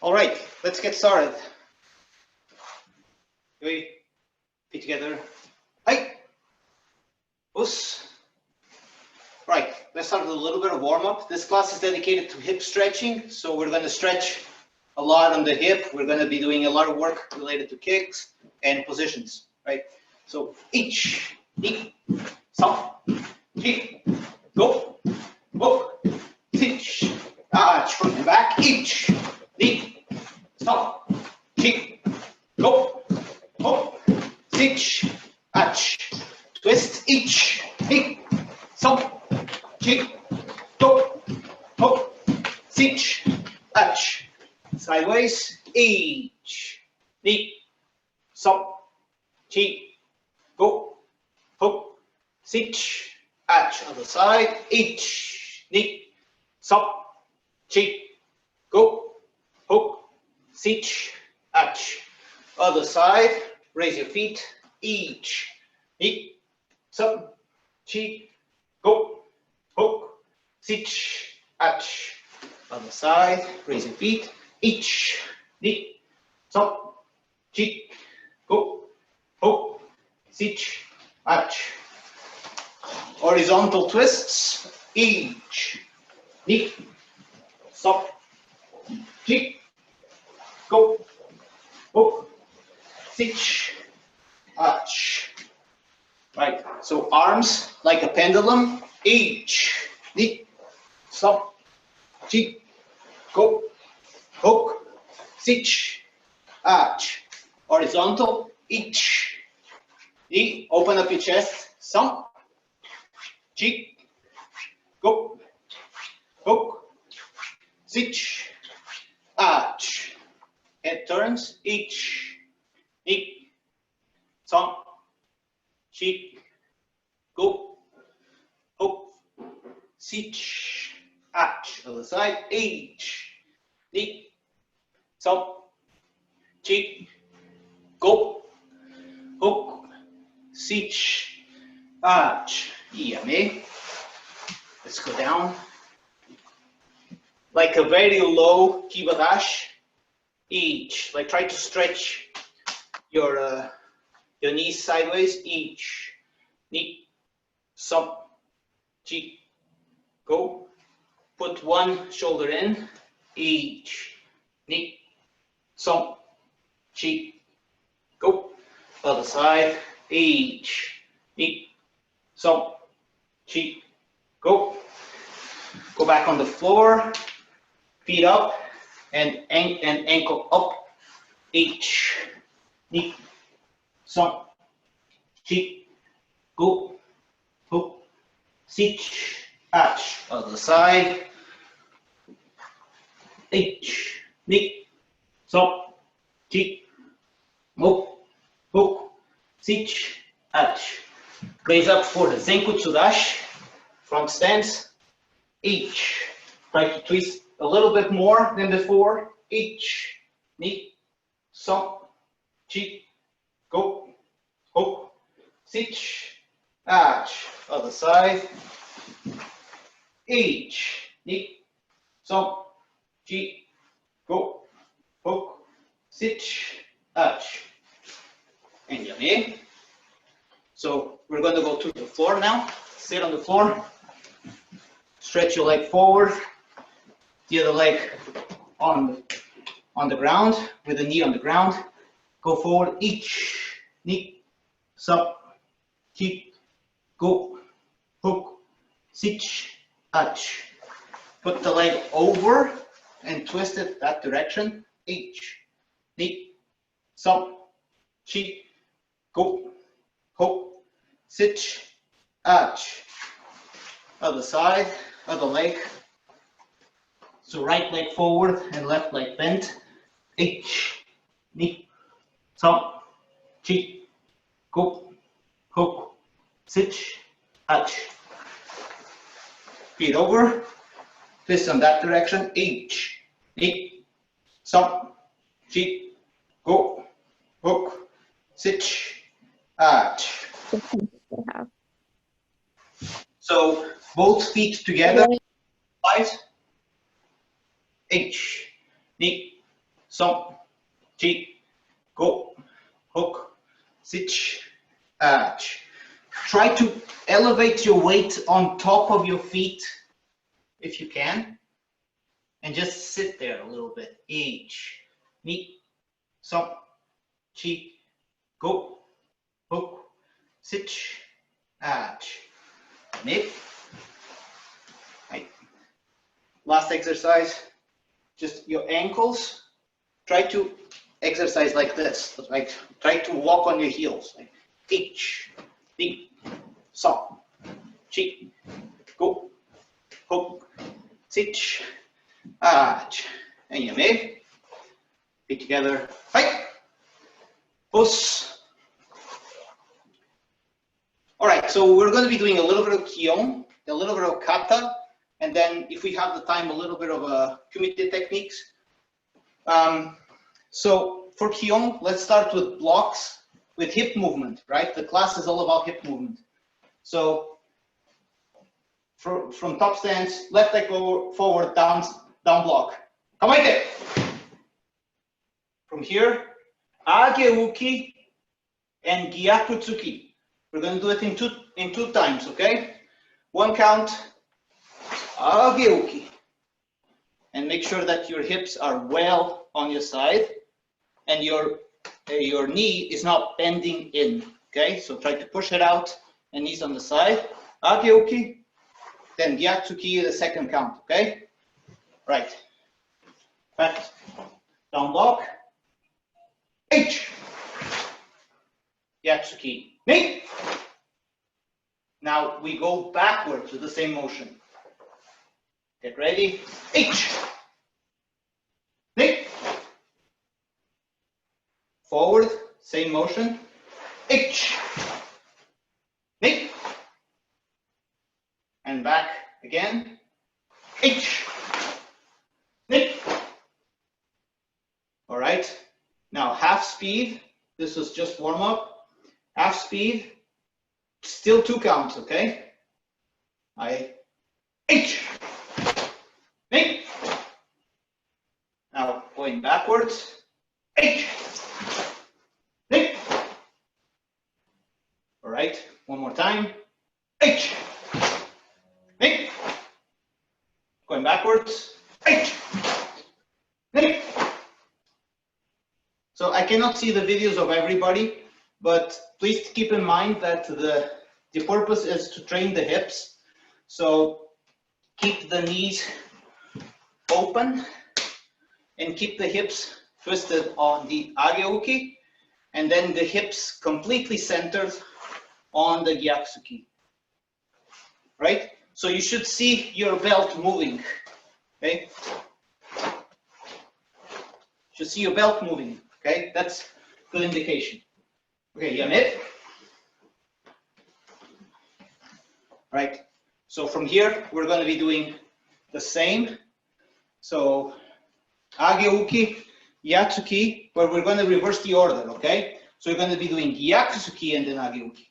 All right, let's get started. Feet together. Hi. Us. Right, let's start with a little bit of warm-up. This class is dedicated to hip stretching, so we're going to stretch a lot on the hip. We're going to be doing a lot of work related to kicks and positions, right? So each, knee, stop, kick, go, hook, teach, front and back, each, knee, stop, kick, go, hook, teach, twist, each, knee, stop, kick, go, hook, teach, sideways, each, knee, stop, kick, go, hook, teach, other side, each, knee, stop, kick, go, hook, teach, other side, raise your feet, each, knee, stop, kick, go, hook, teach, other side, raise your feet, each, knee, stop, kick, go, hook, teach, horizontal twists, each, knee, stop, kick, go, hook, teach, right, so arms like a pendulum, each, knee, stop, kick, go, hook, teach, horizontal, each, knee, open up your chest, stop, kick, go, hook, teach, head turns, each, knee, stop, kick, go, hook, teach, other side, each, knee, stop, kick, go, hook, teach, yummy. Let's go down. Like a very low kibadash, each. Like try to stretch your knees sideways, each, knee, stop, kick, go. Put one shoulder in, each, knee, stop, kick, go. Other side, each, knee, stop, kick, go. Go back on the floor, feet up, and ankle up, each, knee, stop, kick, go, hook, teach, other side, each, knee, stop, kick, go, hook, teach, raise up for the Zenkutsu dash, front stance, each, try to twist a little bit more than before, each, knee, stop, kick, go, hook, teach, other side, each, knee, stop, kick, go, hook, teach, and yummy. So we're going to go to the floor now. Sit on the floor. Stretch your leg forward. The other leg on the ground with the knee on the ground. Go forward. Each, knee, stop, kick, go, hook, teach, Put the leg over and twist it that direction. Each, knee, stop, kick, go, hook, teach, other side, other leg. So right leg forward and left leg bent. Each, knee, stop, kick, go, hook, teach, feet over, twist on that direction. Each, knee, stop, kick, go, hook, teach, So both feet together, right, each, knee, Som, chi, go, hook, sich, ach. Try to elevate your weight on top of your feet if you can, and just sit there a little bit. Ich, ni, som, chi, go, hook, sich, ach. Nip. Right. Last exercise, just your ankles. Try to exercise like this. Like try to walk on your heels. Like ich, ni, som, chi, go, hook, sich, ach. And you may feet together. Right. Puss. All right, so we're going to be doing a little bit of kion, a little bit of kata, and then if we have the time, a little bit of kumite techniques. So for kion, let's start with blocks with hip movement, right? The class is all about hip movement. So from top stance, left leg forward, down block. Kamaite. From here, ageuki and gyakutsuki. We're going to do it in two times, okay? One count, ageuki. And make sure that your hips are well on your side and your knee is not bending in, okay? So try to push it out and knees on the side. Ageuki, then gyatsuki, the second count, okay? Right. Back, down block. H. Gyatsuki. Knee. Now we go backwards with the same motion. Get ready. H. Knee. Forward, same motion. H. Knee. And back again. H. Knee. All right. Now half speed. This was just warm up. Half speed, still two counts, okay? H, knee. Now going backwards, H, knee. All right, one more time, H, knee. Going backwards, H, knee. So I cannot see the videos of everybody, but please keep in mind that the purpose is to train the hips. So keep the knees open and keep the hips twisted on the ageuki, and then the hips completely centered on the gyatsuki. Right? So you should see your belt moving. Okay? You should see your belt moving. Okay? That's good indication. Okay, Yamit. Right, so from here, we're going to be doing the same. So, ageuki, gyatsuki, but we're going to reverse the order, okay? So, we're going to be doing gyatsuki and then ageuki.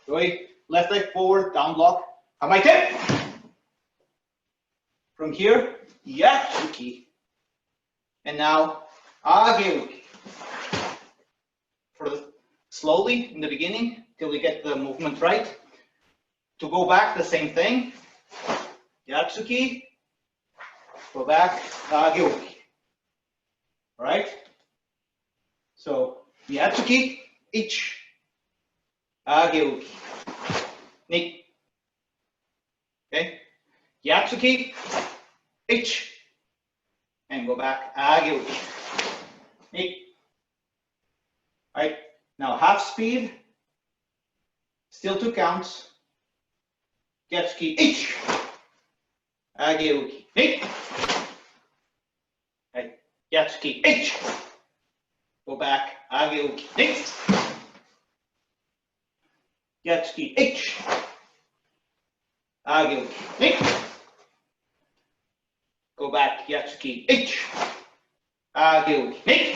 Okay, left leg forward, down block, kamaite. From here, gyatsuki, and now ageuki. Slowly in the beginning till we get the movement right. To go back, the same thing. Gyatsuki, go back, ageuki. All right? So, gyatsuki, ich, ageuki, ni. Okay? Gyatsuki, ich, and go back, ageuki, ni. All right? Now half speed, still two counts. Gyatsuki, ich, ageuki, ni. Right, gyatsuki, ich. Go back, ageuki, ni. Gyatsuki, ich, ageuki, ni. Go back, gyatsuki, ich, ageuki, ni.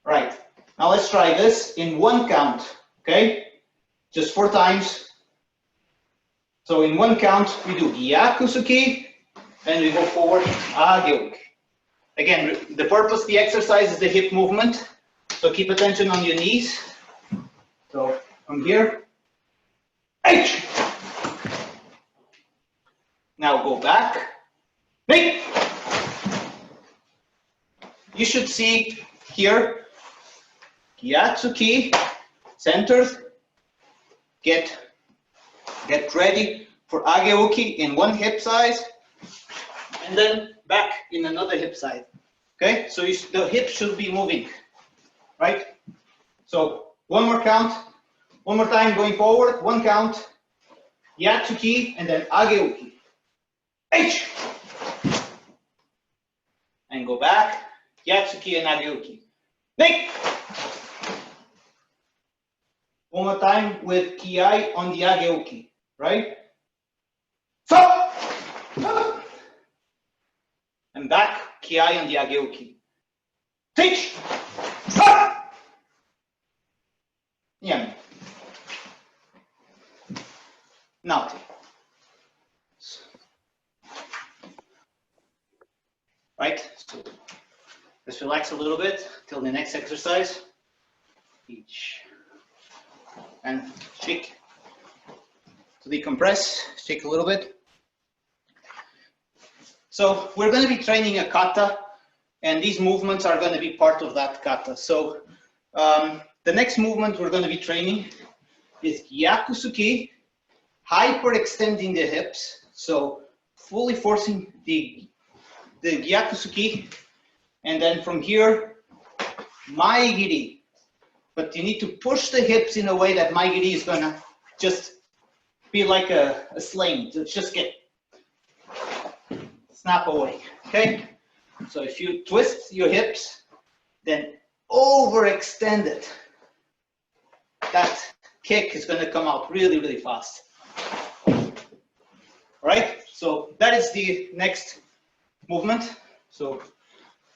Right. Now let's try this in one count, okay? Just 4 times. So in one count, we do gyakusuki, and we go forward, ageuki. Again, the purpose of the exercise is the hip movement. So keep attention on your knees. So from here, H. Now go back. Make. You should see here, Gyatsuki, centered. Get ready for Ageuki in one hip size, and then back in another hip side. Okay, so the hip should be moving, right? So one more count, one more time going forward, one count, Yatsuki, and then Ageuki. H! And go back, Yatsuki and Ageuki. Make! One more time with Kiai on the Ageuki, right? So! And back, Kiai on the Ageuki. Teach! Yeah. Now. Right? So let's relax a little bit till the next exercise. Each. And shake. To decompress, shake a little bit. So we're going to be training a kata, and these movements are going to be part of that kata. So the next movement we're going to be training is Gyakusuki, hyperextending the hips. So fully forcing the Gyakusuki, and then from here, Maigiri. But you need to push the hips in a way that Maigiri is going to just be like a sling. Just get snap away, okay? So if you twist your hips, then overextend it. That kick is going to come out really, really fast. All right, so that is the next movement. So,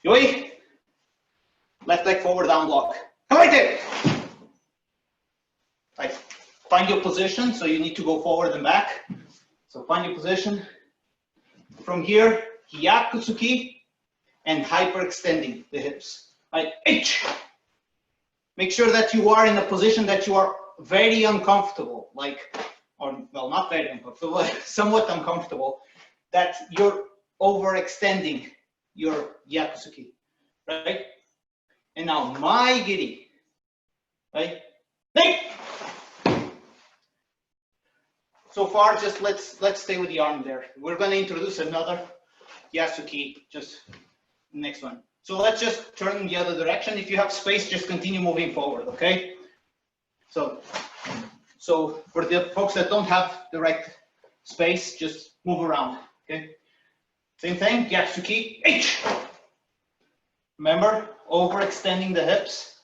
yoi, left leg forward, down block. Come right there. Right, find your position, so you need to go forward and back. So find your position. From here, Hyakusuki and hyperextending the hips. Right, H. Make sure that you are in a position that you are very uncomfortable, like, or well, not very uncomfortable, somewhat uncomfortable, that you're overextending your Hyakusuki, right? And now Maigiri, right? Hey! So far, just let's stay with the arm there. We're going to introduce another Yasuki, just next one. So let's just turn in the other direction. If you have space, just continue moving forward, okay? So for the folks that don't have the right space, just move around, okay? Same thing, Yasuki, H. Remember, overextending the hips.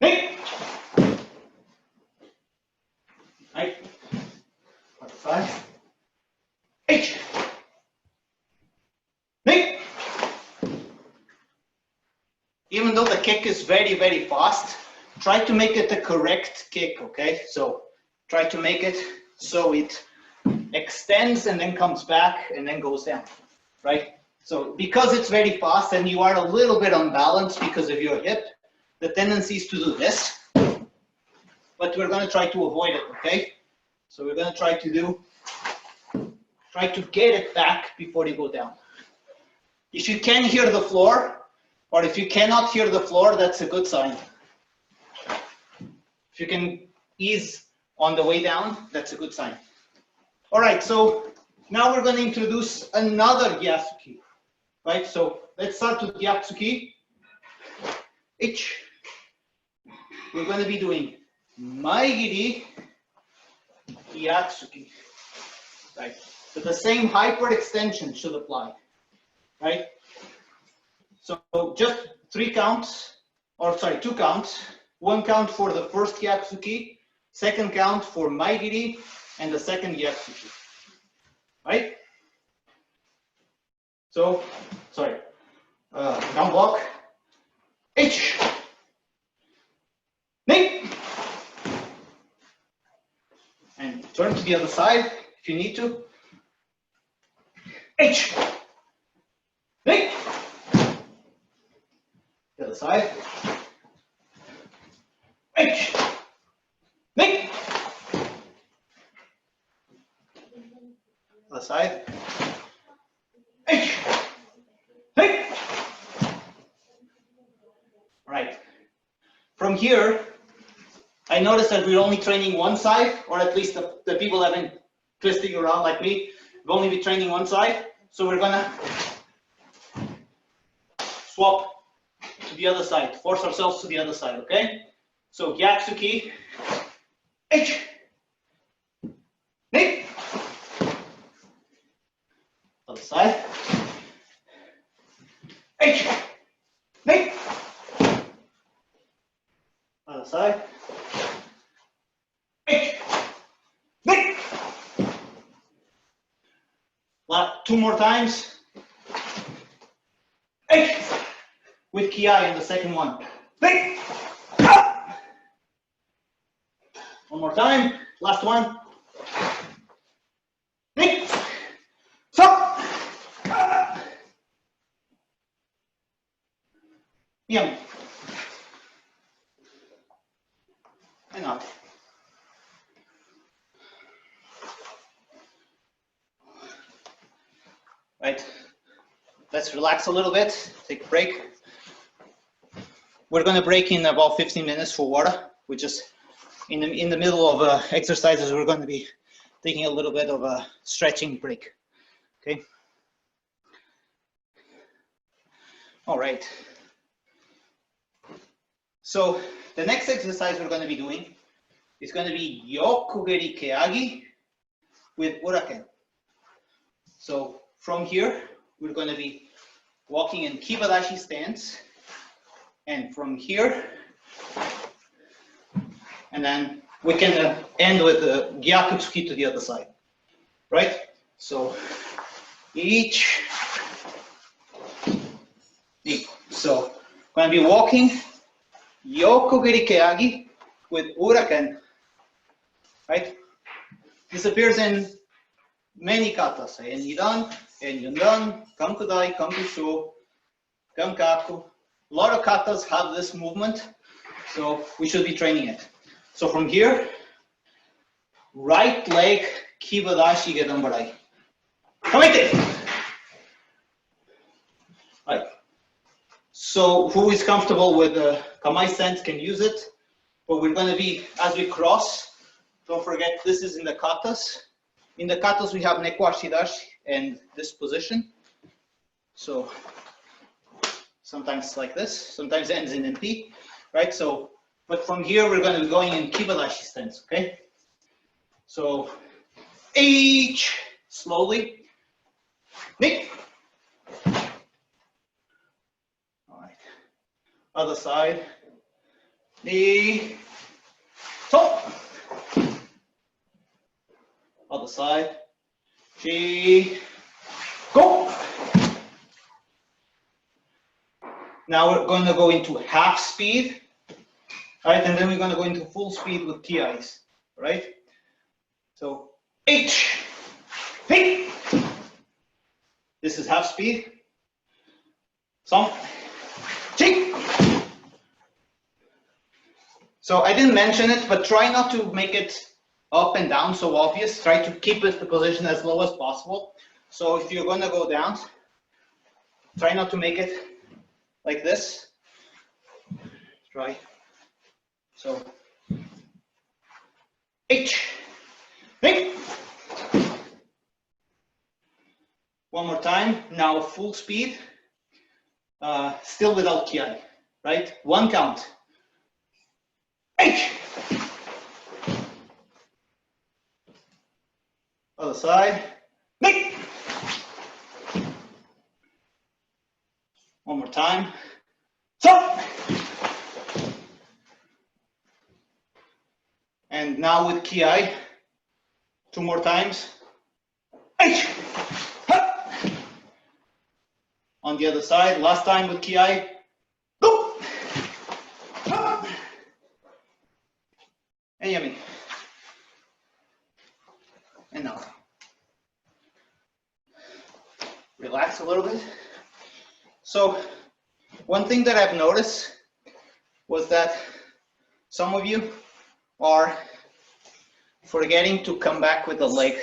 Hey! Right. Side. H. Hey. Even though the kick is very, very fast, try to make it the correct kick, okay? So try to make it so it extends and then comes back and then goes down, right? So because it's very fast and you are a little bit unbalanced because of your hip, the tendency is to do this, but we're going to try to avoid it, okay? So we're going to try to get it back before you go down. If you can hear the floor, or if you cannot hear the floor, that's a good sign. If you can ease on the way down, that's a good sign. All right, so now we're going to introduce another Yasuki, right? So let's start with Yasuki. H. We're going to be doing Maigiri, Yatsuki, right? So the same hyperextension should apply, right? So just 2 counts. One count for the first Yatsuki, second count for Maigiri, and the second Yatsuki, right? So, down block, H, knee, and turn to the other side if you need to. H, knee, side. H. Nick. Other side. H. Nick. Right. From here, I noticed that we're only training one side, or at least the people that have been twisting around like me, will only be training one side. So we're gonna swap to the other side, force ourselves to the other side, okay? So Gyatsuki, H, Nick, other side, H, Nick, other side, H, Nick. Two more times, H, with Kiai in the second one, Nick. One more time, last one. Nick, stop. Yum. And up. Right. Let's relax a little bit, take a break. We're going to break in about 15 minutes for water. We're just in the middle of exercises. We're going to be taking a little bit of a stretching break. Okay. All right. So the next exercise we're going to be doing is going to be Yokugeri Keagi with Uraken. So from here, we're going to be walking in Kibadashi stance. And from here, and then we can end with the Gyakutsuki to the other side, right? So each, so going to be walking Yokogiri Keagi with Uraken, right? This appears in many katas, en Nidan, en Yundan, Kankudai, Kankusho, Kankaku. A lot of katas have this movement, so we should be training it. So from here, right leg Kibadashi Gedambarai. Kamite! Right. So who is comfortable with the Kamai stance can use it, but we're going to be, as we cross, don't forget this is in the katas. In the katas we have Nekwashidashi and this position. So sometimes like this, sometimes ends in NP, right? So, but from here we're going to be going in Kibadashi stance, okay? So, H, slowly, Nick. All right, other side, knee, top. Other side, G, go. Now we're going to go into half speed, right? And then we're going to go into full speed with TIs, right? So H, P. This is half speed. Some, G. So I didn't mention it, but try not to make it up and down so obvious. Try to keep it the position as low as possible. So if you're going to go down, try not to make it like this. Try. So H. Nick. One more time. Now full speed. Still without ki, right? One count. H. Other side. Nick. One more time. So. And now with ki, two more times. H. On the other side, last time with ki. Go. And yummy. And now. Relax a little bit. So one thing that I've noticed was that some of you are forgetting to come back with the leg,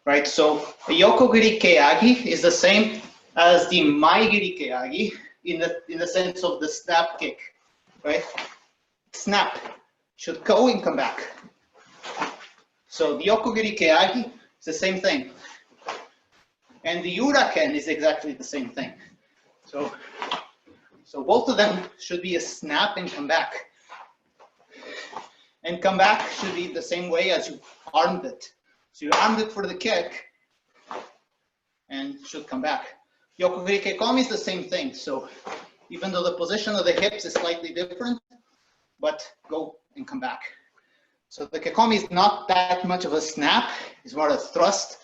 right? So the Yokogiri Keagi is the same as the Maigiri Keagi in the sense of the snap kick, right? Snap should go and come back. So the Yokogiri Keagi is the same thing. And the Uraken is exactly the same thing. So both of them should be a snap and come back. And come back should be the same way as you armed it. So you armed it for the kick and should come back. Yokogiri Kekomi is the same thing. So even though the position of the hips is slightly different, but go and come back. So the Kekomi is not that much of a snap, it's more a thrust,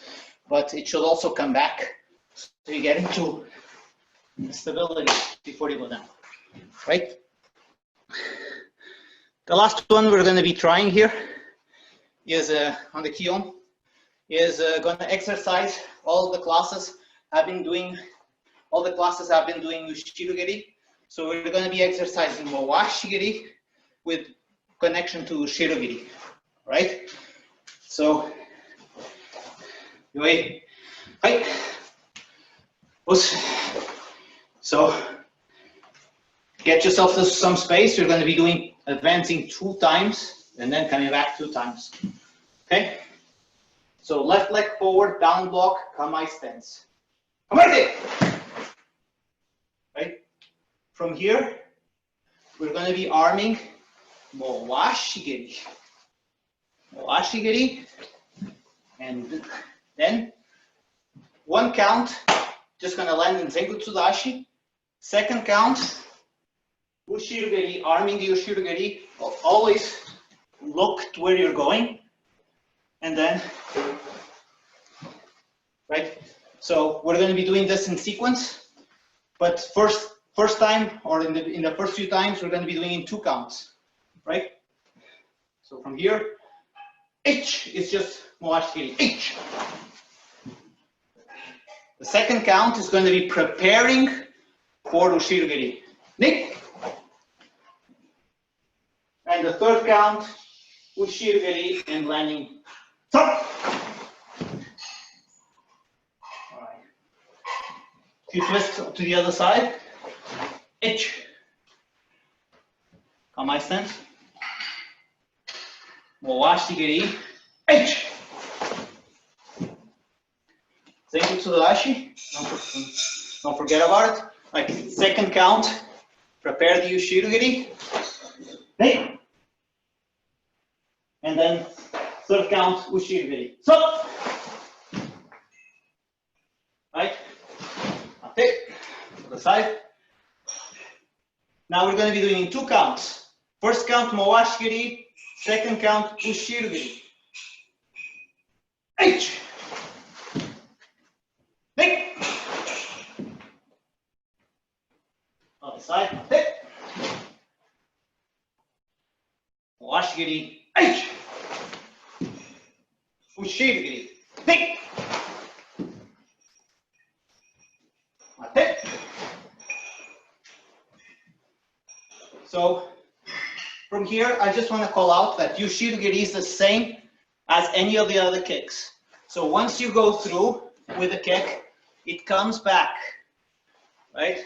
but it should also come back. So you get into stability before you go down, right? The last one we're going to be trying here is on the Kion, is going to exercise all the classes I've been doing, Ushirogiri. So we're going to be exercising Mowashigiri with connection to Ushirogiri, right? So, wait, right? So, get yourself to some space. You're going to be doing advancing 2 times and then coming back 2 times. Okay? So left leg forward, down block, kamai stance. Right? From here, we're going to be arming Mowashigiri. Mowashigiri. And then 1 count, just going to land in Zengutsudashi. 2nd count, Ushirogiri, arming the Ushirogiri. Always look to where you're going. And then, right? So we're going to be doing this in sequence. But first time, or in the first few times, we're going to be doing in 2 counts, right? So from here, H is just Mowashigiri, H. The 2nd count is going to be preparing for Ushirogiri, Nick. And the 3rd count, Ushirogiri and landing. Stop. All right. If you twist to the other side, H. Kamai stance. Mowashigiri, H. Zenkutsudashi. Don't forget about it. Like 2nd count, prepare the Ushirogiri. Hey. And then 3rd count, Ushirogiri. So, right? Okay, to the side. Now we're going to be doing 2 counts. 1st count, Mowashigiri. 2nd count, Ushirogiri. H. Nick. Other side. Okay. Mowashigiri. H. Ushirogiri. Nick. Okay. So from here, I just want to call out that Ushirogiri is the same as any of the other kicks. So once you go through with a kick, it comes back, right?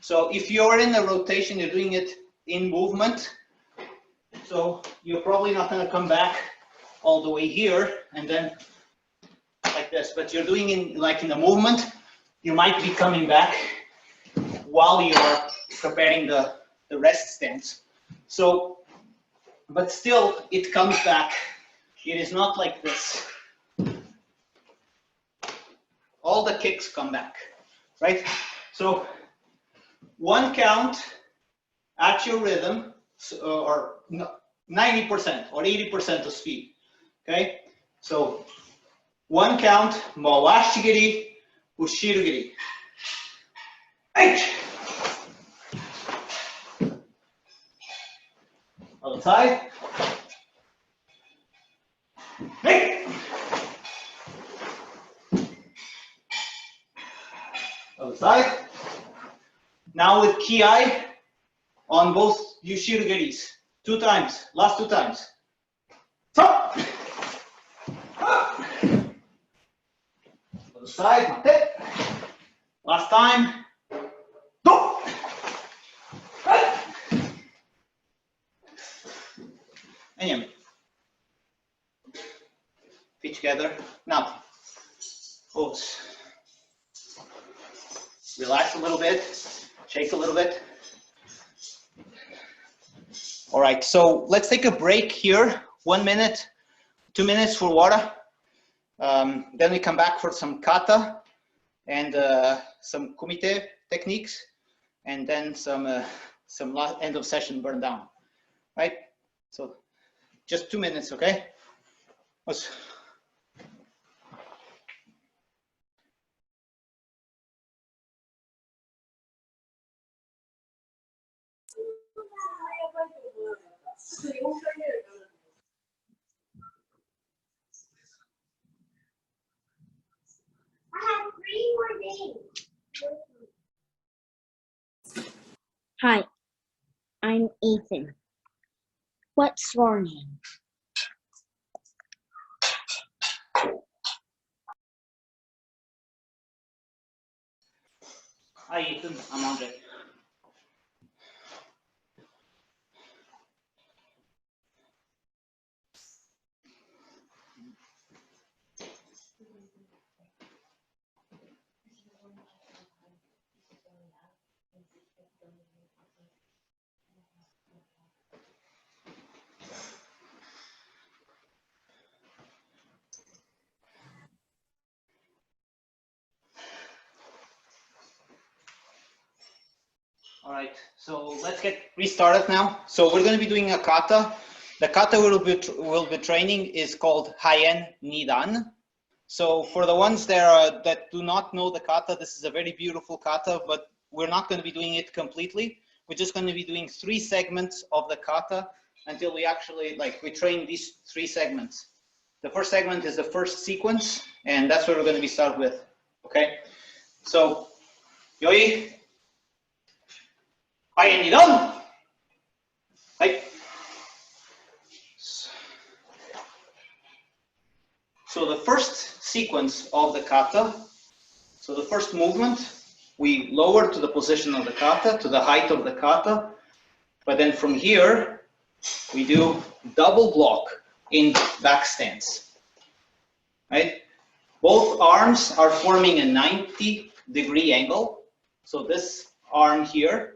So if you're in a rotation, you're doing it in movement. So you're probably not going to come back all the way here and then like this, but you're doing in the movement, you might be coming back while you're preparing the rest stance. So, but still it comes back. It is not like this. All the kicks come back, right? So 1 count at your rhythm, or 90% or 80% of speed, okay? So 1 count, Mowashigiri, Ushirogiri. H. Other side. Hey. Other side. Now with ki on both yushiro-geris. 2 times, last 2 times. Up. Up. Other side, not it. Last time. Go. Right. And yummy. Feet together. Now, pose. Relax a little bit. Shake a little bit. All right, so let's take a break here. 1 minute, 2 minutes for water. Then we come back for some kata and some kumite techniques, and then some end of session burn down. Right? So just 2 minutes, okay? Let's. I have 3 more days. Hi, I'm Ethan. What's your name? Hi, Ethan. I'm Andre. All right, so let's get restarted now. So we're going to be doing a kata. The kata we'll be training is called Haien Nidan. So for the ones that do not know the kata, this is a very beautiful kata, but we're not going to be doing it completely. We're just going to be doing 3 segments of the kata until we actually, we train these 3 segments. The first segment is the first sequence, and that's what we're going to be start with, okay? So, Yoi. Haien Nidan. Right. So the first sequence of the kata, so the first movement, we lower to the position of the kata, to the height of the kata, but then from here, we do double block in back stance, right? Both arms are forming a 90-degree angle. So this arm here,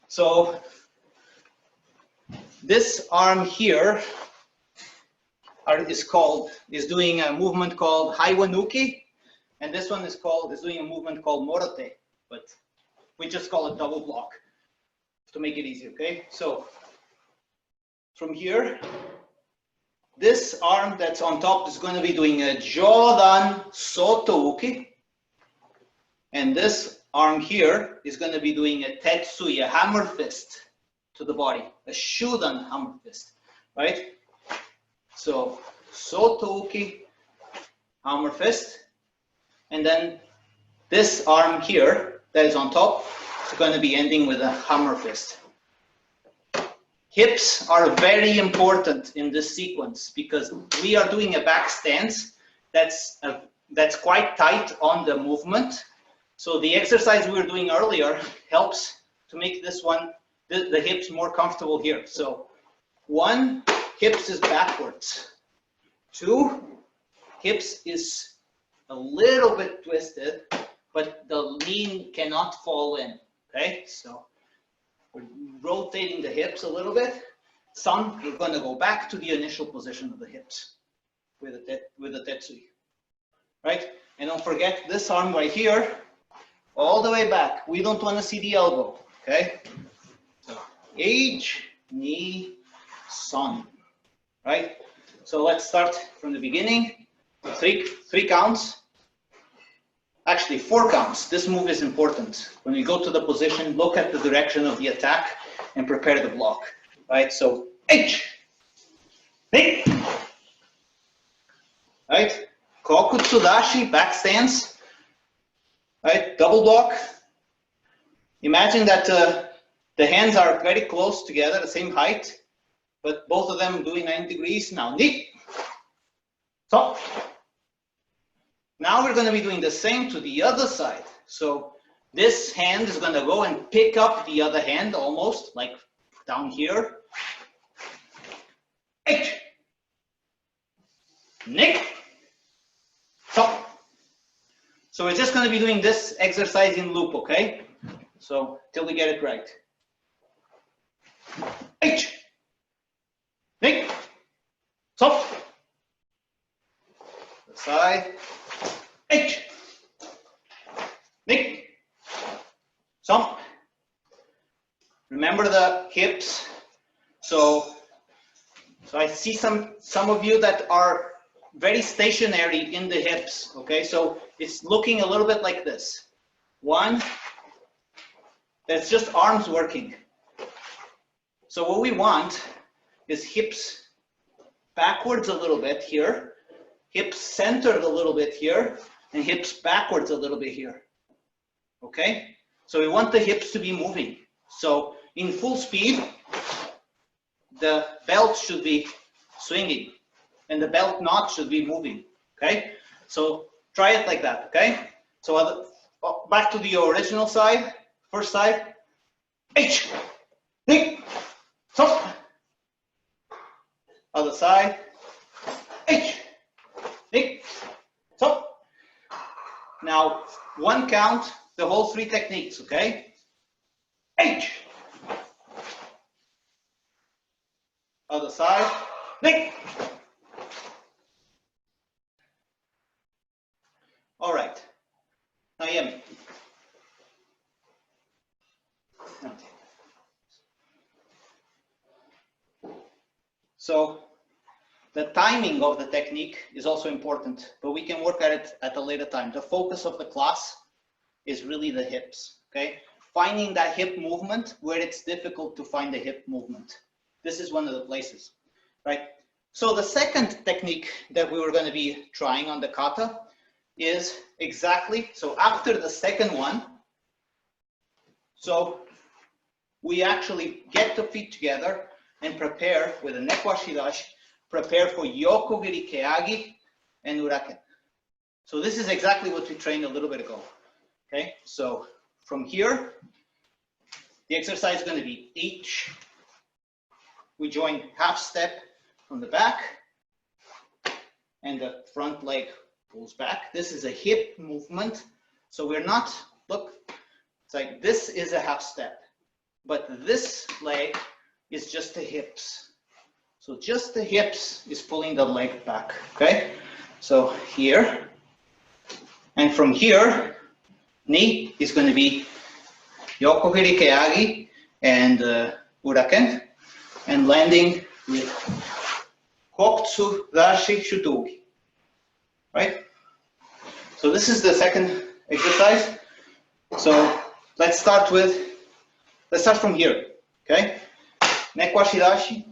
so this arm here is doing a movement called Haiwanuki, and this one is doing a movement called Morote, but we just call it double block to make it easy, okay? So from here, this arm that's on top is going to be doing a Jodan Sotouki, and this arm here is going to be doing a Tetsuya hammer fist to the body, a Shudan hammer fist, right? So Sotouki, hammer fist, and then this arm here that is on top is going to be ending with a hammer fist. Hips are very important in this sequence because we are doing a back stance that's quite tight on the movement. So the exercise we were doing earlier helps to make this one, the hips more comfortable here. So 1, hips is backwards. 2, hips is a little bit twisted, but the knee cannot fall in, okay? So we're rotating the hips a little bit. Some, we're going to go back to the initial position of the hips with a tetsui, right? And don't forget this arm right here, all the way back. We don't want to see the elbow, okay? So, H, knee, son, right? So let's start from the beginning. 3 counts. Actually, 4 counts. This move is important. When we go to the position, look at the direction of the attack and prepare the block, right? So, H, hey, right? Kokutsudashi, back stance, right? Double block. Imagine that the hands are very close together, the same height, but both of them doing 90 degrees. Now, knee, top. Now we're going to be doing the same to the other side. So this hand is going to go and pick up the other hand, almost like down here. H, neck, top. So we're just going to be doing this exercise in loop, okay? So till we get it right. H, neck, top, side, H, neck, top. Remember the hips. So I see some of you that are very stationary in the hips, okay? So it's looking a little bit like this. One, that's just arms working. So what we want is hips backwards a little bit here, hips centered a little bit here, and hips backwards a little bit here, okay? So we want the hips to be moving. So in full speed, the belt should be swinging and the belt knot should be moving, okay? So try it like that, okay? So back to the original side, first side. H, neck, top. Other side. H, neck, top. Now, one count, the whole three techniques, okay? H. Other side. Neck. All right. Now, Yemi. So the timing of the technique is also important, but we can work at it at a later time. The focus of the class is really the hips, okay? Finding that hip movement where it's difficult to find the hip movement. This is one of the places, right? So the second technique that we were going to be trying on the kata is exactly, so after the second one, so we actually get the feet together and prepare with a neck washidashi, prepare for yokogiri keagi and uraken. So this is exactly what we trained a little bit ago. Okay, so from here, the exercise is going to be H. We join half step from the back and the front leg pulls back. This is a hip movement. So we're not, look, it's like this is a half step, but this leg is just the hips. So just the hips is pulling the leg back, okay? So here, and from here, knee is going to be yokogiri keagi and uraken, and landing with kokutsu dashi shutogi, right? So this is the second exercise. So let's start from here, okay? Neck washidashi,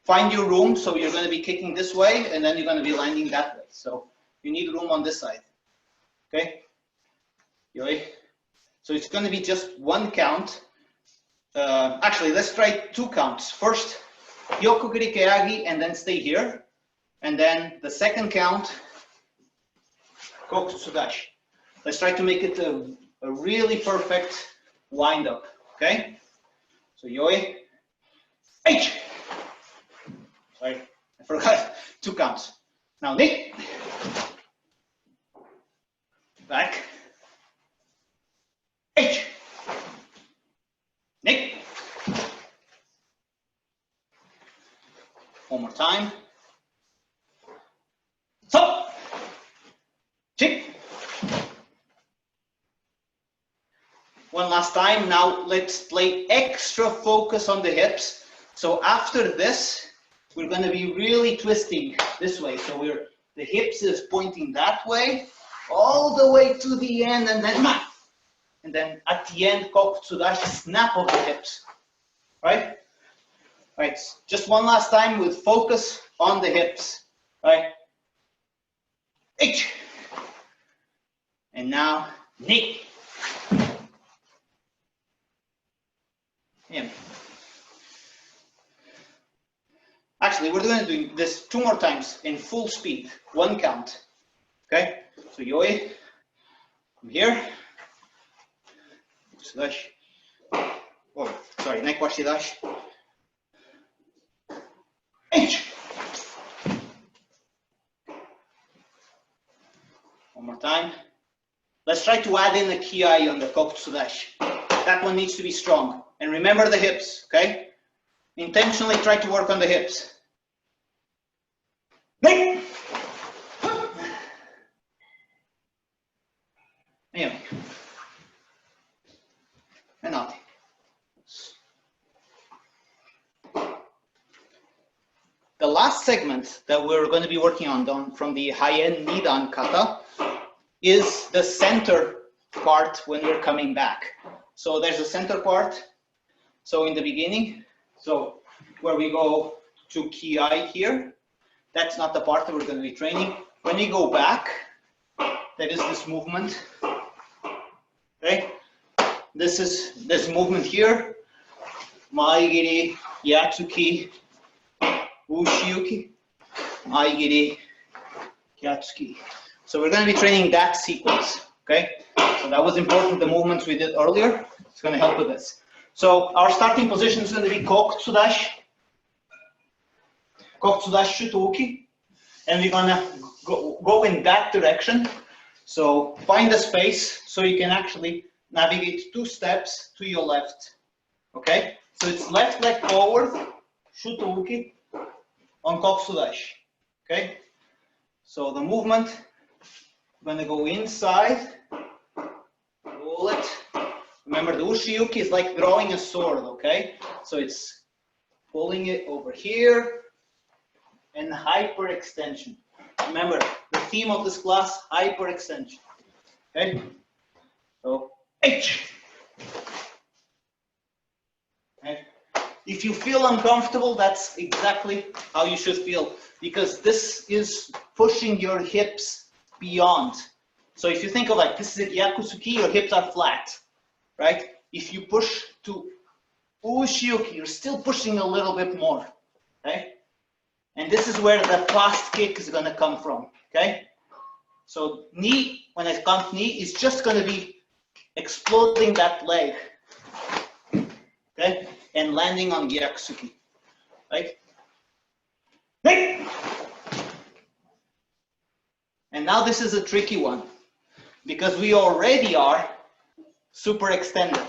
find your room, so you're going to be kicking this way, and then you're going to be landing that way. So you need room on this side, okay? Yoi. So it's going to be just one count. Actually, let's try two counts. First, yokogiri keagi, and then stay here. And then the second count, kokutsu dashi. Let's try to make it a really perfect wind up, okay? So yoi. H. Sorry, I forgot. Two counts. Now knee. Back. H. Neck. One more time. Top. Chick. One last time. Now let's play extra focus on the hips. So after this, we're going to be really twisting this way. So the hips is pointing that way, all the way to the end, and then at the end, kokutsu dashi, snap of the hips, right? Right. Just one last time with focus on the hips, right? H. And now knee. In. Actually, we're going to do this 2 more times in full speed, 1 count. Okay? So yoi, from here. Slash. Oh, sorry, nekvaši dash. H. One more time. Let's try to add in the ki on the kokutsu dash. That one needs to be strong. And remember the hips, okay? Intentionally try to work on the hips. Hey! Anyway. And out. The last segment that we're going to be working on from the high-end Nidan kata is the center part when we're coming back. So there's a center part. So in the beginning, so where we go to ki here, that's not the part that we're going to be training. When we go back, that is this movement. Okay, this is this movement here. Maigiri, Yatsuki, Ushiuki, Maigiri, Yatsuki. So we're going to be training that sequence. Okay, so that was important. The movements we did earlier. It's going to help with this. So our starting position is going to be kokutsu dash, shutoki, and we're going to go in that direction. So find a space so you can actually navigate 2 steps to your left. Okay, so it's left leg forward, shutoki on kokutsu dash. Okay, so the movement, I'm going to go inside, roll it. Remember, the ushiyuki is like drawing a sword, okay? So it's pulling it over here and hyperextension. Remember, the theme of this class, hyperextension. Okay? So, H. Okay? If you feel uncomfortable, that's exactly how you should feel, because this is pushing your hips beyond. So if you think of like, this is a yakusuki, your hips are flat. Right? If you push to ushiyuki, you're still pushing a little bit more. Okay? And this is where the fast kick is going to come from. Okay? So knee, when I count knee, is just going to be exploding that leg. Okay? And landing on Gyaksuki. Right? Hey! And now this is a tricky one, because we already are super extended.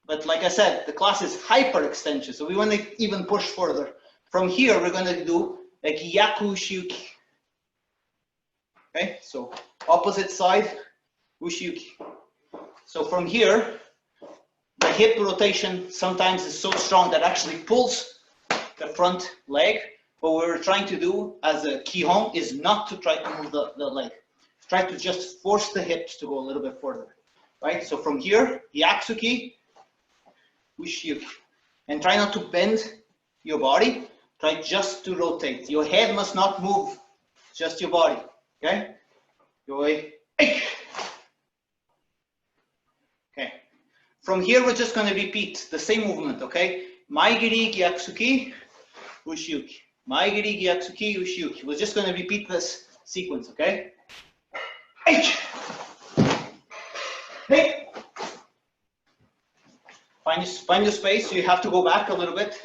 But like I said, the class is hyperextension, so we want to even push further. From here, we're going to do a Gyaku Ushiuki. Okay, so opposite side, Ushiuki. So from here, the hip rotation sometimes is so strong that actually pulls the front leg. What we're trying to do as a Kihon is not to try to move the leg. Try to just force the hips to go a little bit further. Right, so from here, Yatsuki, Ushiyuki. And try not to bend your body, try just to rotate. Your head must not move, just your body, okay? Okay. From here, we're just gonna repeat the same movement, okay? Maigiri, Gyaksuki, Ushiyuki. Maigiri, Gyaksuki, Ushiyuki. We're just gonna repeat this sequence, okay? H. Hey. Find your space, so you have to go back a little bit.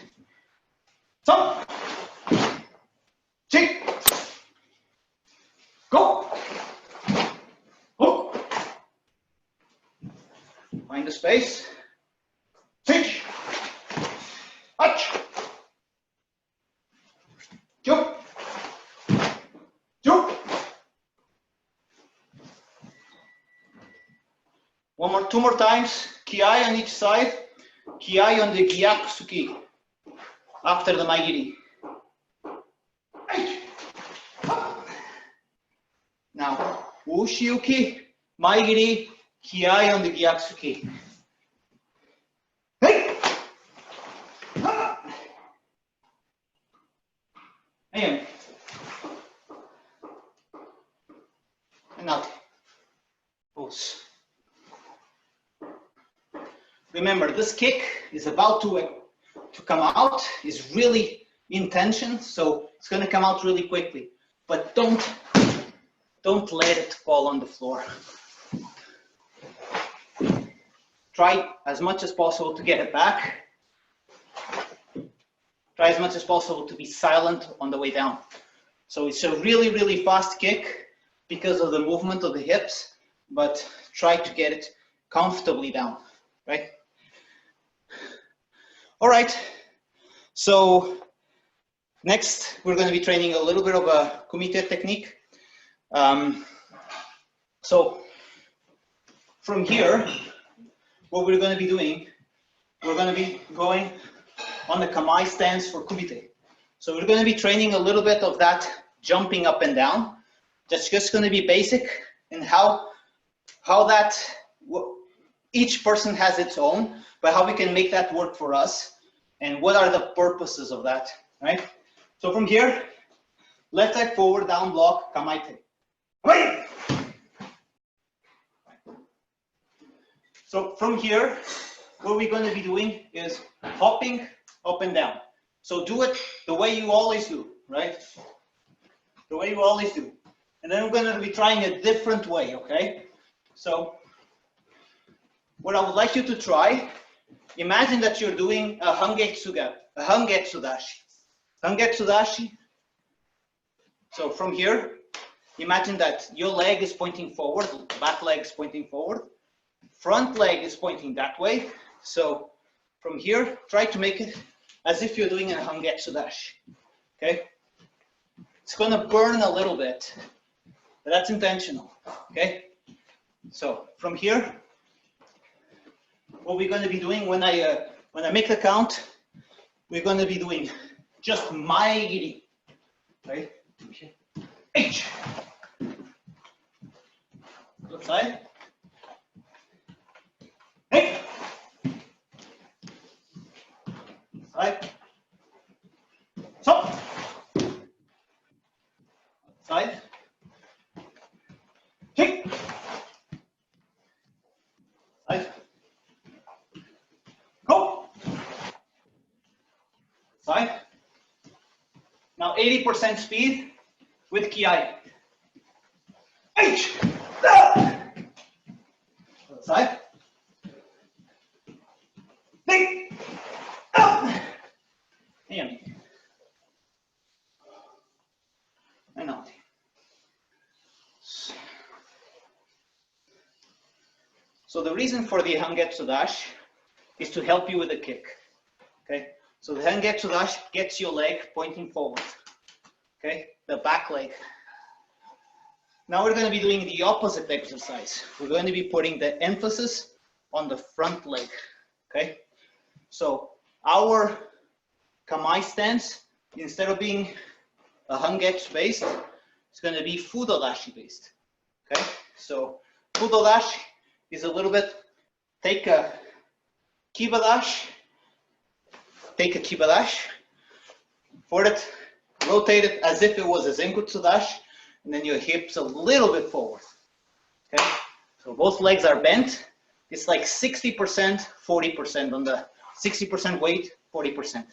So, check, go, hook, find the space, check, touch, jump, jump. 2 more times, ki on each side. Ki on the Gyaksuki after the Maigiri. Now, Ushiyuki, Maigiri, Ki on the Gyaksuki. And out. Pulse. Remember, this kick is about to come out, is really in tension, so it's gonna come out really quickly. But don't let it fall on the floor. Try as much as possible to get it back. Try as much as possible to be silent on the way down. So it's a really, really fast kick because of the movement of the hips, but try to get it comfortably down, right? All right, so next we're going to be training a little bit of a kumite technique. So from here, what we're going to be doing, we're going to be going on the kamae stance for kumite. So we're going to be training a little bit of that jumping up and down. That's just going to be basic, and how that, each person has its own, but how we can make that work for us, and what are the purposes of that, right? So from here, left leg forward, down block, kamae. Wait! So from here, what we're going to be doing is hopping up and down. So do it the way you always do, right? The way you always do. And then we're going to be trying a different way, okay? So what I would like you to try, imagine that you're doing a hangetsu dashi. Hangetsu dashi. So from here, imagine that your leg is pointing forward, back leg is pointing forward, front leg is pointing that way. So from here, try to make it as if you're doing a hangetsu dashi, okay? It's gonna burn a little bit, but that's intentional, okay? So from here, what we're gonna be doing when I make the count, we're gonna be doing just mae giri, right? H. Good side. Hey. Side. So. Side. Kick. Side. Go. Side. Now 80% speed with kiai. H. Side. Hey. Out. And out. So the reason for the hangetsu dash is to help you with the kick. Okay. So the hangetsu dash gets your leg pointing forward. Okay. The back leg. Now we're going to be doing the opposite exercise. We're going to be putting the emphasis on the front leg. Okay. So our kamae stance, instead of being a hangetsu based, it's going to be fudo dashi based. Okay. So fudo dashi is a little bit, take a kiba dash, for it, rotate it as if it was a zenkutsu dash, and then your hips a little bit forward. Okay, so both legs are bent. It's like 60%, 40% on the 60% weight, 40%.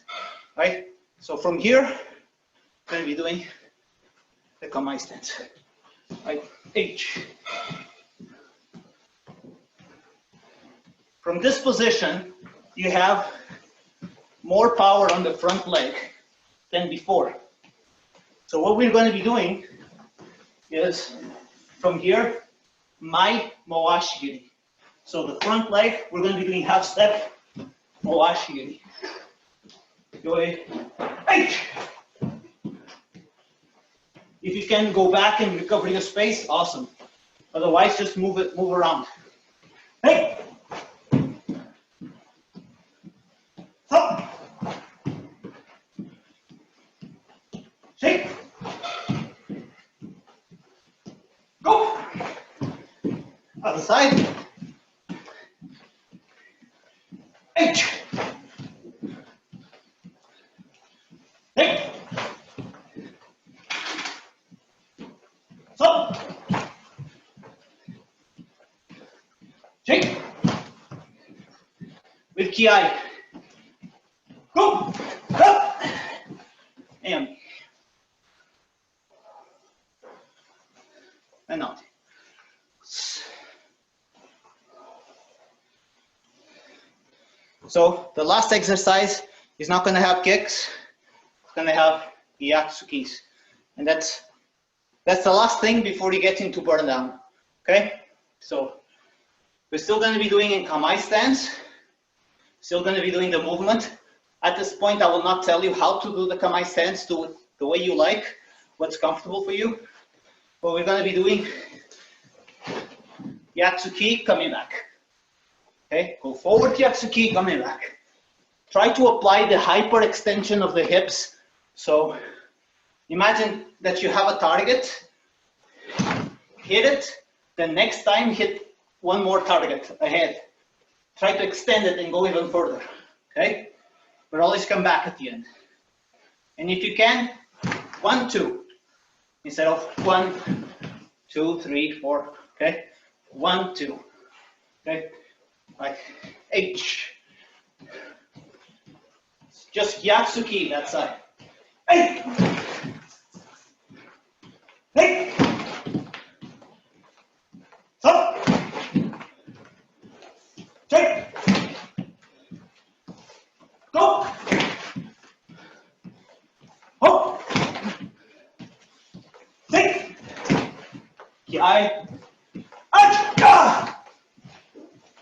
Right? So from here, we're going to be doing the kamae stance. Right? H. From this position, you have more power on the front leg than before. So what we're going to be doing is from here, mai moashi giri. So the front leg, we're going to be doing half step, moashi giri. H. If you can go back and recover your space, awesome. Otherwise, just move around. Hey. Up. Shake. Go. Other side. H. Hey. Up. Shake. ki ai. Go. Up. And out. So the last exercise is not going to have kicks. It's going to have yatsukis, and that's the last thing before you get into burn down. Okay, so we're still going to be doing in kamae stance. Still going to be doing the movement. At this point, I will not tell you how to do the kamae stance. Do it the way you like, what's comfortable for you. But we're going to be doing yatsuki, coming back. Okay, go forward, yatsuki, coming back. Try to apply the hyperextension of the hips. So imagine that you have a target, hit it, then next time hit one more target ahead. Try to extend it and go even further, okay? But always come back at the end. And if you can, 1, 2, instead of 1, 2, 3, 4, okay? 1, 2, okay? Like H. Just yatsuki that side. Hey! Hey! Stop! Take! Go! Hop! Take! Ki ai.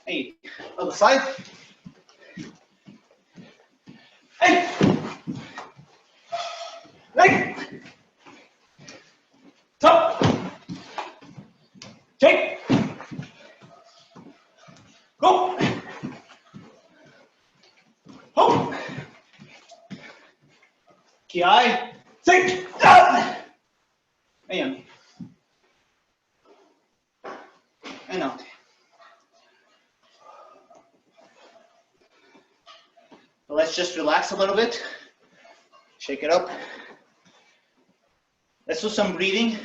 Hey, other side. Hey! Hey! Top! Take! Go! Hop! Ki ai. Take! And out. So let's just relax a little bit. Shake it up. Let's do some breathing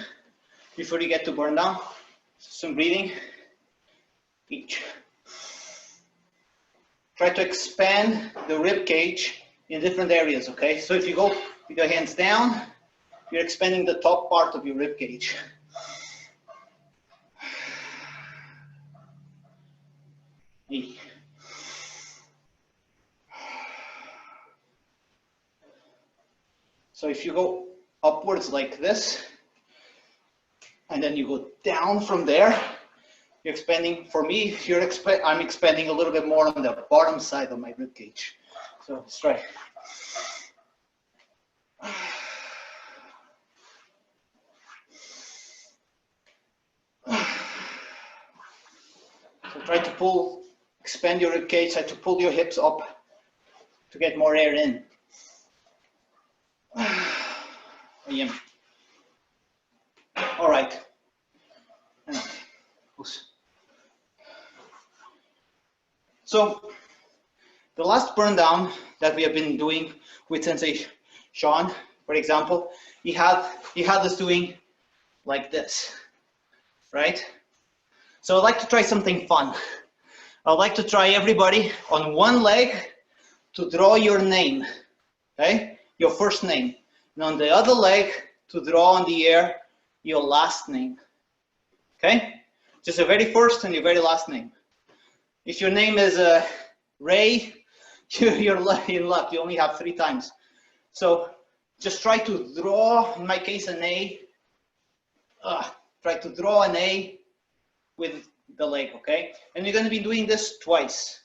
before you get to burn down. Some breathing. Each. Try to expand the rib cage in different areas, okay? So if you go with your hands down, you're expanding the top part of your rib cage. So if you go upwards like this, and then you go down from there, you're expanding. For me, I'm expanding a little bit more on the bottom side of my rib cage. So let's try. So try to expand your rib cage, try to pull your hips up to get more air in. All right. So the last burn down that we have been doing with Sensei Sean, for example, he had us doing like this, right? So I'd like to try something fun. I'd like to try everybody on one leg to draw your name, okay? Your first name. And on the other leg to draw on the air your last name, okay? Just the very first and your very last name. If your name is Ray, you're in luck. You only have 3 times. So just try to draw, in my case, an A. Try to draw an A with the leg, okay? And you're going to be doing this twice.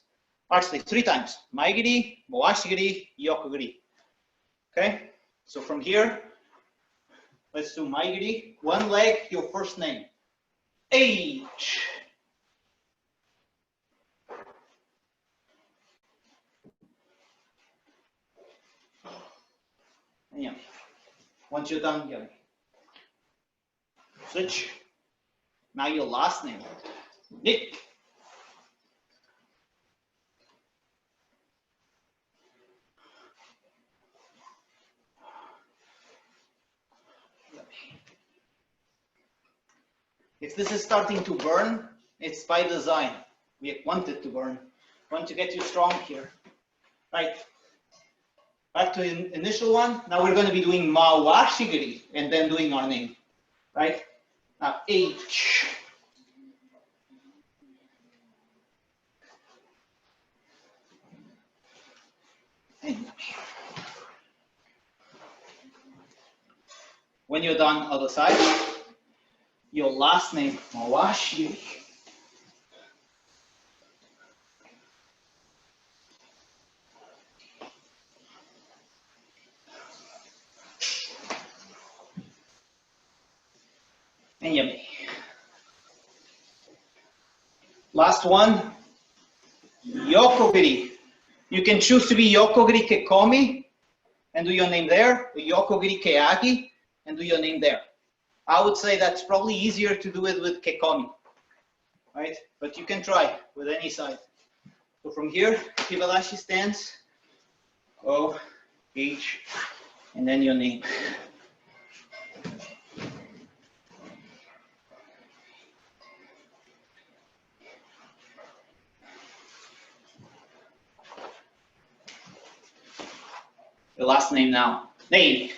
Actually, 3 times. Maigiri, moashigiri, yokugiri. Okay? So from here, let's do maigiri. One leg, your first name. H. Yeah. Once you're done here, switch. Now your last name. Nick. If this is starting to burn, it's by design. We want it to burn. Want to get you strong here. Right. Back to the initial one. Now we're going to be doing mawashigiri and then doing our name. Right? Now H. When you're done other side, your last name, mawashigiri. And yummy. Last one, yokogiri. You can choose to be yokogiri kekomi and do your name there, or yokogiri keagi and do your name there. I would say that's probably easier to do it with kekomi, right? But you can try with any side. So from here, Hibalashi stance, O, H, and then your name. Your last name now. Name.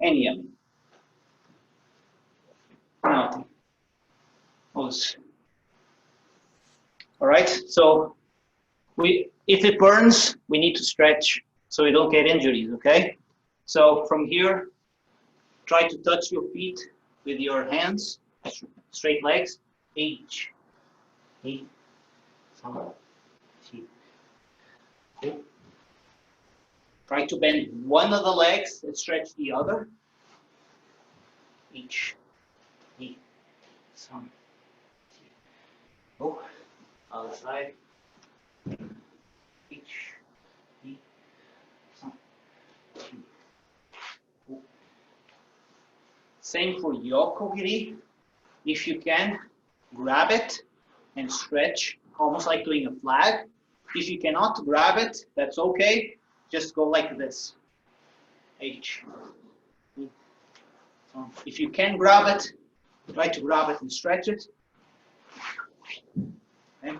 Any yummy. Nothing. All right, so if it burns, we need to stretch so we don't get injuries, okay? So from here, try to touch your feet with your hands, straight legs. H, H, try to bend one of the legs and stretch the other. H, H, some. Oh, other side. H, H, some. Same for yokogiri. If you can, grab it and stretch, almost like doing a flag. If you cannot grab it, that's okay. Just go like this. H. If you can grab it, try to grab it and stretch it. Okay.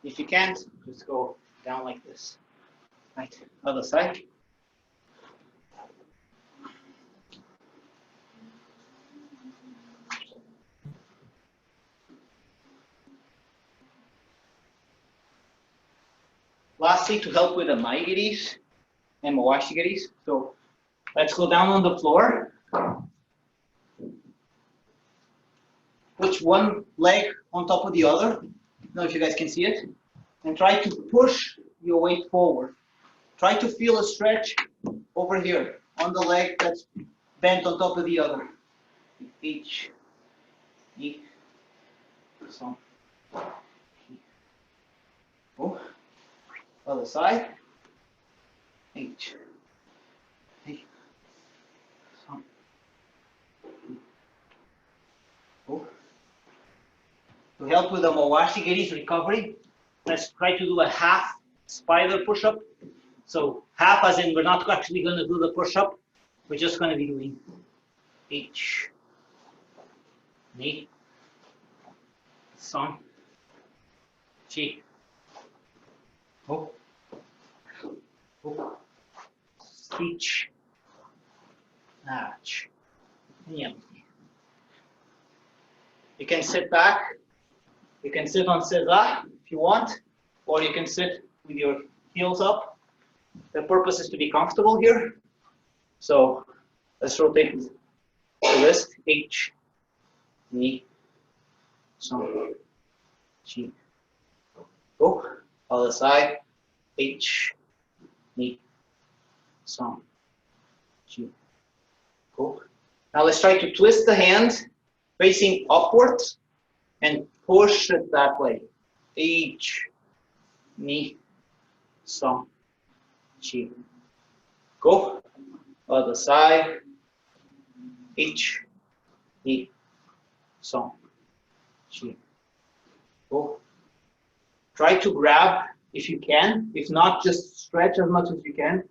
If you can't, just go down like this. Right, other side. Lastly, to help with the maigiris and mawashigiris. So let's go down on the floor. Put one leg on top of the other. I don't know if you guys can see it. And try to push your weight forward. Try to feel a stretch over here on the leg that's bent on top of the other. H, E, so. Oh. Other side. H. H. So. Oh. To help with the mawashigiri's recovery, let's try to do a half spider push-up. So half as in we're not actually going to do the push-up. We're just going to be doing H, knee, son, cheek, oh, oh, speech, arch, yeah. You can sit back. You can sit on Sera if you want, or you can sit with your heels up. The purpose is to be comfortable here. So let's rotate the wrist. H, knee, son, cheek, go. Other side. H, knee, son, cheek, go. Now let's try to twist the hand facing upwards and push it that way. H, knee, son, cheek, go. Other side. H, knee, son, cheek, go. Try to grab if you can. If not, just stretch as much as you can.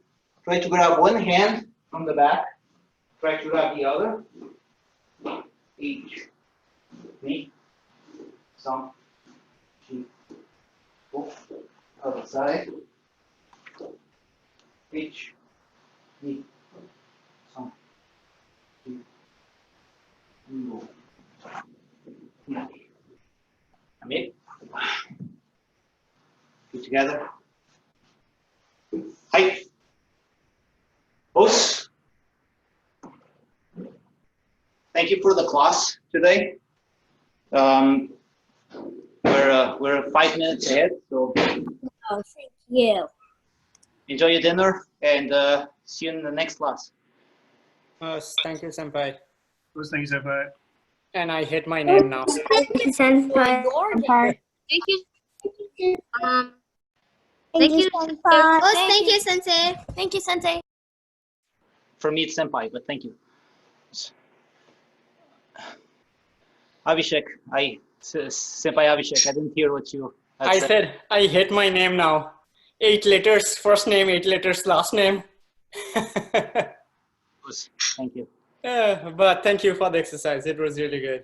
Try to grab one hand from the back. Try to grab the other. Each. Me. Some. Other side. Each. Me. Some. Go. Amit. Put together. Height. Os. Thank you for the class today. We're 5 minutes ahead, so Oh, thank you. enjoy your dinner and see you in the next class. Thank you, Senpai. Thank you, Sempai. And I hate my name now. Thank you, Senpai. Thank you. Thank you, Senpai. Thank you, Sensei. Thank you, Sensei. For me, it's Sempai, but thank you. Abhishek, Senpai Abhishek, I didn't hear what you had I said I hate my name now. 8 letters, first name, 8 letters, last name. Thank you. But thank you for the exercise. It was really good.